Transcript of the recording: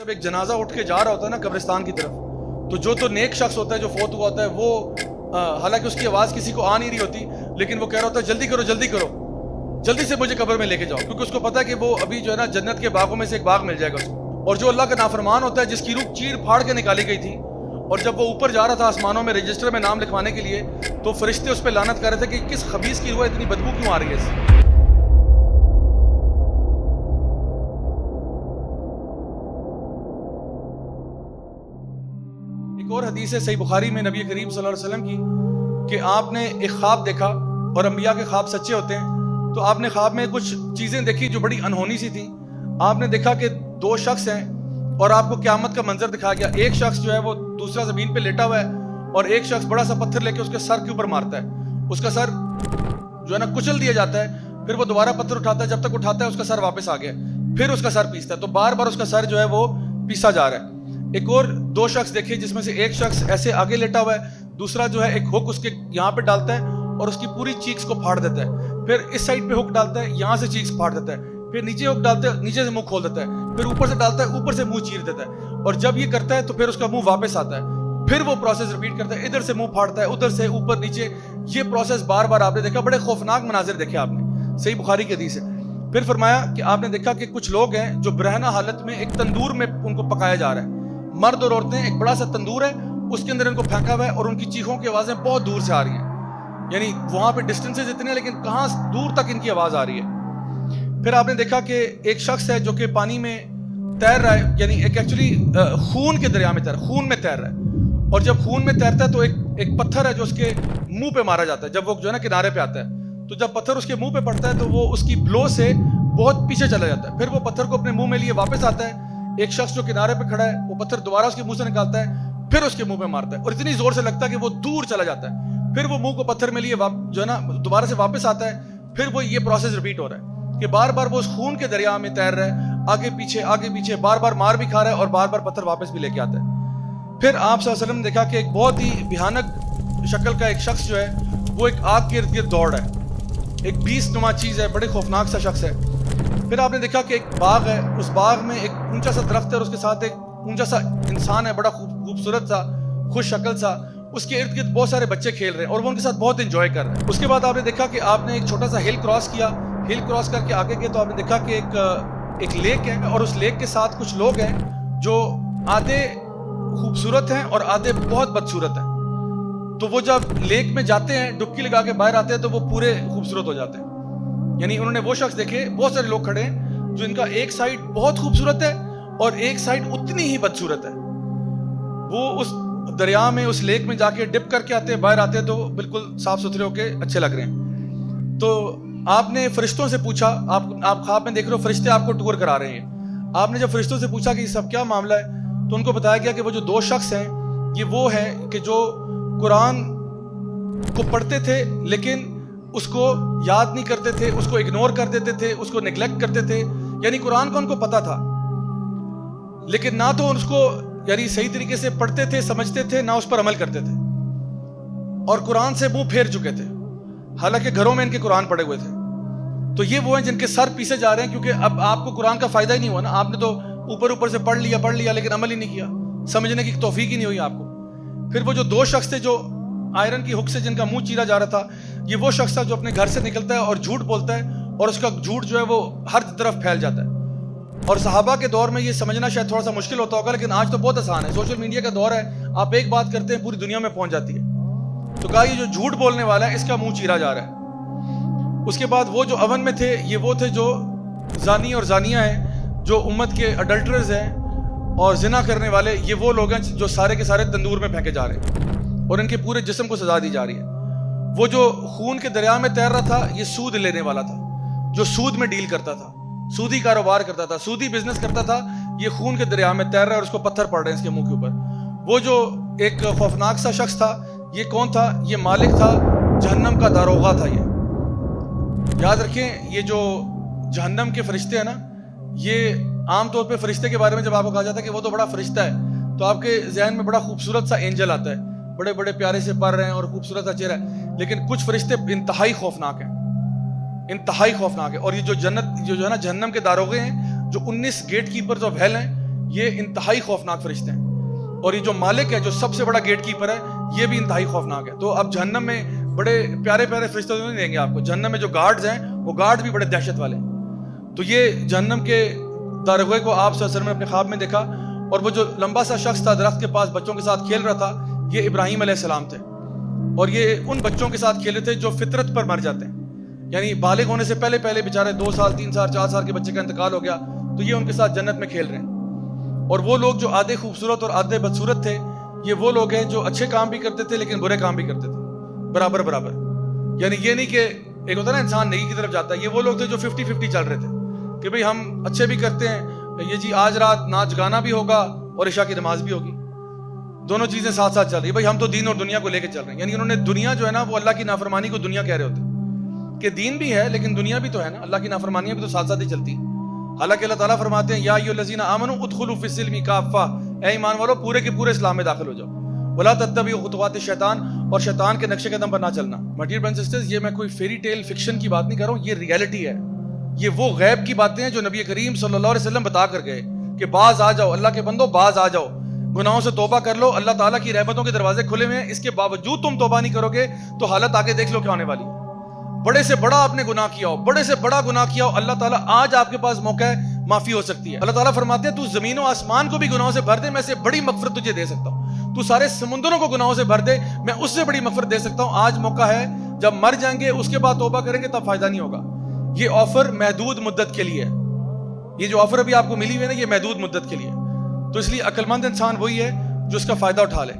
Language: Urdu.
جب ایک جنازہ اٹھ کے جا رہا ہوتا ہے نا قبرستان کی طرف، تو جو نیک شخص ہوتا ہے جو فوت ہوا ہوتا ہے وہ حالانکہ اس کی آواز کسی کو آ نہیں رہی ہوتی، لیکن وہ کہہ رہا ہوتا ہے جلدی کرو جلدی کرو، جلدی سے مجھے قبر میں لے کے جاؤ، کیونکہ اس کو پتا ہے کہ وہ ابھی جو ہے نا جنت کے باغوں میں سے ایک باغ مل جائے گا اس کو۔ اور جو اللہ کا نافرمان ہوتا ہے جس کی روح چیر پھاڑ کے نکالی گئی تھی، اور جب وہ اوپر جا رہا تھا آسمانوں میں رجسٹر میں نام لکھوانے کے لیے، تو فرشتے اس پہ لعنت کر رہے تھے کہ کس خبیث کی روح اتنی بدبو کیوں آ رہی ہے اس سے۔ ایک اور حدیث ہے صحیح بخاری میں نبی کریم صلی اللہ علیہ وسلم کی کہ آپ نے ایک خواب دیکھا، اور انبیاء کے خواب سچے ہوتے ہیں، تو آپ نے خواب میں کچھ چیزیں دیکھی جو بڑی انہونی سی تھیں۔ آپ نے دیکھا کہ دو شخص ہیں اور آپ کو قیامت کا منظر دکھایا گیا۔ ایک شخص جو ہے وہ دوسرا زمین پہ لیٹا ہوا ہے، اور ایک شخص بڑا سا پتھر لے کے اس کے سر کے اوپر مارتا ہے، اس کا سر جو ہے نا کچل دیا جاتا ہے، پھر وہ دوبارہ پتھر اٹھاتا ہے، جب تک اٹھاتا ہے اس کا سر واپس آ گیا، پھر اس کا سر پیستا ہے، تو بار بار اس کا سر جو ہے وہ پیسا جا رہا ہے۔ ایک اور دو شخص دیکھے جس میں سے ایک شخص ایسے آگے لیٹا ہوا ہے، دوسرا جو ہے ایک ہک اس کے یہاں پہ ڈالتا ہے اور اس کی پوری چیکس کو پھاڑ دیتا ہے، پھر اس سائڈ پہ ہک ڈالتا ہے، یہاں سے چیکس پھاڑ دیتا ہے، پھر نیچے ہک ڈالتا ہے، نیچے سے منہ کھول دیتا ہے، پھر اوپر سے ڈالتا ہے، اوپر سے منہ چیر دیتا ہے، اور جب یہ کرتا ہے تو پھر اس کا منہ واپس آتا ہے، پھر وہ پروسیس ریپیٹ کرتا ہے، ادھر سے منہ پھاڑتا ہے، ادھر سے اوپر نیچے، یہ پروسیس بار بار آپ نے دیکھا۔ بڑے خوفناک مناظر دیکھے آپ نے، صحیح بخاری کی حدیث ہے۔ پھر فرمایا کہ آپ نے دیکھا کہ کچھ لوگ ہیں جو برہنہ حالت میں ایک تندور میں ان کو پکایا جا رہا ہے، مرد اور عورتیں، ایک بڑا سا تندور ہے، اس کے اندر ان کو پھینکا ہوا ہے، اور ان کی چیخوں کی آوازیں بہت دور سے آ رہی ہیں، یعنی وہاں پہ ڈسٹینسز اتنے ہیں لیکن کہاں دور تک ان کی آواز آ رہی ہے۔ پھر آپ نے دیکھا کہ ایک شخص ہے جو کہ پانی میں تیر رہا ہے، یعنی ایک ایکچولی خون کے دریا میں خون میں تیر رہا ہے، اور جب خون میں تیرتا ہے تو ایک پتھر ہے جو اس کے منہ پہ مارا جاتا ہے، جب وہ جو ہے نا کنارے پہ آتا ہے، تو جب پتھر اس کے منہ پہ پڑتا ہے تو وہ اس کی بلو سے بہت پیچھے چلا جاتا ہے، پھر وہ پتھر کو اپنے منہ میں لیے واپس آتا ہے، ایک شخص جو کنارے پہ کھڑا ہے وہ پتھر دوبارہ اس کے منہ سے نکالتا ہے، پھر اس کے منہ پہ مارتا ہے، اور اتنی زور سے لگتا ہے کہ وہ دور چلا جاتا ہے، پھر وہ منہ کو پتھر میں لیے جو ہے نا دوبارہ سے واپس آتا ہے، پھر وہ یہ پروسیس ریپیٹ ہو رہا ہے کہ بار بار وہ اس خون کے دریا میں تیر رہا ہے، آگے پیچھے بار بار مار بھی کھا رہا ہے اور بار بار پتھر واپس بھی لے کے آتا ہے۔ پھر آپ صلی اللہ علیہ وسلم نے دیکھا کہ ایک بہت ہی بھیانک شکل کا ایک شخص جو ہے وہ ایک آگ کے ارد گرد دوڑ رہا ہے، ایک بیس نما چیز ہے، بڑے خوفناک سا شخص ہے۔ پھر آپ نے دیکھا کہ ایک باغ ہے، اس باغ میں ایک اونچا سا درخت ہے اور اس کے ساتھ ایک اونچا سا انسان ہے، بڑا خوبصورت سا، خوش شکل سا، اس کے ارد گرد بہت سارے بچے کھیل رہے ہیں اور وہ ان کے ساتھ بہت انجوائے کر رہے ہیں۔ اس کے بعد آپ نے دیکھا کہ آپ نے ایک چھوٹا سا ہل کراس کیا، ہل کراس کر کے آگے گئے تو آپ نے دیکھا کہ ایک لیک ہے، اور اس لیک کے ساتھ کچھ لوگ ہیں جو آدھے خوبصورت ہیں اور آدھے بہت بدصورت ہیں، تو وہ جب لیک میں جاتے ہیں ڈبکی لگا کے باہر آتے ہیں تو وہ پورے خوبصورت ہو جاتے ہیں، یعنی انہوں نے وہ شخص دیکھے، بہت سارے لوگ کھڑے ہیں جو ان کا ایک سائڈ بہت خوبصورت ہے اور ایک سائڈ اتنی ہی بدصورت ہے، وہ اس دریا میں اس لیک میں جا کے ڈپ کر کے آتے ہیں، باہر آتے ہیں تو بالکل صاف ستھرے ہو کے اچھے لگ رہے ہیں۔ تو آپ نے فرشتوں سے پوچھا، آپ خواب میں دیکھ رہے ہو فرشتے آپ کو ٹور کرا رہے ہیں، آپ نے جب فرشتوں سے پوچھا کہ یہ سب کیا معاملہ ہے تو ان کو بتایا گیا کہ وہ جو دو شخص ہیں یہ وہ ہیں کہ جو قرآن کو پڑھتے تھے لیکن اس کو یاد نہیں کرتے تھے، اس کو اگنور کر دیتے تھے، اس کو نیگلیکٹ کرتے تھے، یعنی قرآن کو ان کو پتا تھا لیکن نہ تو اس کو یعنی صحیح طریقے سے پڑھتے تھے، سمجھتے تھے، نہ اس پر عمل کرتے تھے، اور قرآن سے منہ پھیر چکے تھے، حالانکہ گھروں میں ان کے قرآن پڑھے ہوئے تھے۔ تو یہ وہ ہیں جن کے سر پیسے جا رہے ہیں، کیونکہ اب آپ کو قرآن کا فائدہ ہی نہیں ہوا نا، آپ نے تو اوپر سے پڑھ لیا لیکن عمل ہی نہیں کیا، سمجھنے کی توفیق ہی نہیں ہوئی آپ کو۔ پھر وہ جو دو شخص تھے جو آئرن کی ہک سے جن کا منہ چیرا جا رہا تھا، یہ وہ شخص تھا جو اپنے گھر سے نکلتا ہے اور جھوٹ بولتا ہے، اور اس کا جھوٹ جو ہے وہ ہر طرف پھیل جاتا ہے، اور صحابہ کے دور میں یہ سمجھنا شاید تھوڑا سا مشکل ہوتا ہوگا، لیکن آج تو بہت آسان ہے، سوشل میڈیا کا دور ہے، آپ ایک بات کرتے ہیں پوری دنیا میں پہنچ جاتی ہے۔ تو کہا یہ جو جھوٹ بولنے والا ہے اس کا منہ چیرا جا رہا ہے۔ اس کے بعد وہ جو اون میں تھے یہ وہ تھے جو زانی اور زانیہ ہیں، جو امت کے اڈلٹرز ہیں اور زنا کرنے والے، یہ وہ لوگ ہیں جو سارے کے سارے تندور میں پھینکے جا رہے ہیں اور ان کے پورے جسم کو سزا دی جا رہی ہے۔ وہ جو خون کے دریا میں تیر رہا تھا یہ سود لینے والا تھا، جو سود میں ڈیل کرتا تھا، سودی کاروبار کرتا تھا، سودی بزنس کرتا تھا، یہ خون کے دریا میں تیر رہا ہے اور اس کو پتھر پڑ رہے ہیں اس کے منہ کے اوپر۔ وہ جو ایک خوفناک سا شخص تھا یہ کون تھا؟ یہ مالک تھا، جہنم کا داروغہ تھا۔ یہ یاد رکھیں، یہ جو جہنم کے فرشتے ہیں نا، یہ عام طور پہ فرشتے کے بارے میں جب آپ کو کہا جاتا ہے کہ وہ تو بڑا فرشتہ ہے تو آپ کے ذہن میں بڑا خوبصورت سا اینجل آتا ہے، بڑے بڑے پیارے سے پر رہے ہیں اور خوبصورت سا چہرہ ہے، لیکن کچھ فرشتے انتہائی خوفناک ہیں، انتہائی خوفناک ہے۔ اور یہ جو جنت جو ہے نا جہنم کے داروغے ہیں، جو 19 گیٹ کیپرز آف ہیل ہیں، یہ انتہائی خوفناک فرشتے ہیں، اور یہ جو مالک ہے، جو سب سے بڑا گیٹ کیپر ہے، یہ بھی انتہائی خوفناک ہے. تو اب جہنم میں بڑے پیارے پیارے فرشتے تو نہیں دیں گے آپ کو، جہنم میں جو گارڈز ہیں وہ گارڈ بھی بڑے دہشت والے ہیں. تو یہ جہنم کے داروغے کو آپ صلی اللہ علیہ وسلم نے اپنے خواب میں دیکھا، اور وہ جو لمبا سا شخص تھا درخت کے پاس بچوں کے ساتھ کھیل رہا تھا، یہ ابراہیم علیہ السلام تھے. اور یہ ان بچوں کے ساتھ کھیلے تھے جو فطرت پر مر جاتے ہیں، یعنی بالغ ہونے سے پہلے پہلے بیچارے 2 سال 3 سال 4 سال کے بچے کا انتقال ہو گیا، تو یہ ان کے ساتھ جنت میں کھیل رہے ہیں. اور وہ لوگ جو آدھے خوبصورت اور آدھے بدصورت تھے، یہ وہ لوگ ہیں جو اچھے کام بھی کرتے تھے لیکن برے کام بھی کرتے تھے برابر برابر. یعنی یہ نہیں کہ ایک ہوتا ہے نا انسان نیکی کی طرف جاتا ہے، یہ وہ لوگ تھے جو 50-50 چل رہے تھے کہ بھئی ہم اچھے بھی کرتے ہیں، یہ جی آج رات ناچ گانا بھی ہوگا اور عشاء کی نماز بھی ہوگی، دونوں چیزیں ساتھ ساتھ چل رہی ہیں. بھئی ہم تو دین اور دنیا کو لے کے چل رہے ہیں. یعنی انہوں نے دنیا جو ہے نا وہ اللہ کی نافرمانی کو دنیا کہہ رہے ہوتے ہیں کہ دین بھی ہے لیکن دنیا بھی تو ہے نا، اللہ کی نافرمانیاں بھی تو ساتھ ساتھ ہی چلتی ہیں. حالانکہ اللہ تعالیٰ فرماتے ہیں یا ایھا الذین آمنوا ادخلوا فی السلم کافہ، اے ایمان والو پورے کے پورے اسلام میں داخل ہو جاؤ. ولا تتبعوا خطوات الشیطان، اور شیطان کے نقشے قدم پر نہ چلنا. مائی ڈیئر سسٹرز، یہ میں کوئی فیری ٹیل فکشن کی بات نہیں کر رہا ہوں، یہ ریئلٹی ہے. یہ وہ غیب کی باتیں ہیں جو نبی کریم صلی اللہ علیہ وسلم بتا کر گئے کہ باز آ جاؤ، اللہ کے بندو باز آ جاؤ، گناہوں سے توبہ کر لو، اللہ تعالیٰ کی رحمتوں کے دروازے کھلے ہوئے ہیں. اس کے باوجود تم توبہ نہیں کرو گے تو حالت آگے دیکھ لو کیا ہونے والی ہے. بڑے سے بڑا آپ نے گناہ کیا ہو، بڑے سے بڑا گناہ کیا ہو، اللہ تعالیٰ آج آپ کے پاس موقع ہے، معافی ہو سکتی ہے. اللہ تعالیٰ فرماتے ہیں تو زمین و آسمان کو بھی گناہوں سے بھر دے، میں سے بڑی مغفرت تجھے دے سکتا ہوں. تو سارے سمندروں کو گناہوں سے بھر دے، میں اس سے بڑی مغفرت دے سکتا ہوں. آج موقع ہے، جب مر جائیں گے اس کے بعد توبہ کریں گے تب فائدہ نہیں ہوگا. یہ آفر محدود مدت کے لیے ہے، یہ جو آفر ابھی آپ کو ملی ہوئی ہے نا، یہ محدود مدت کے لیے. تو اس لیے عقل مند انسان وہی ہے جو اس کا فائدہ اٹھا لے.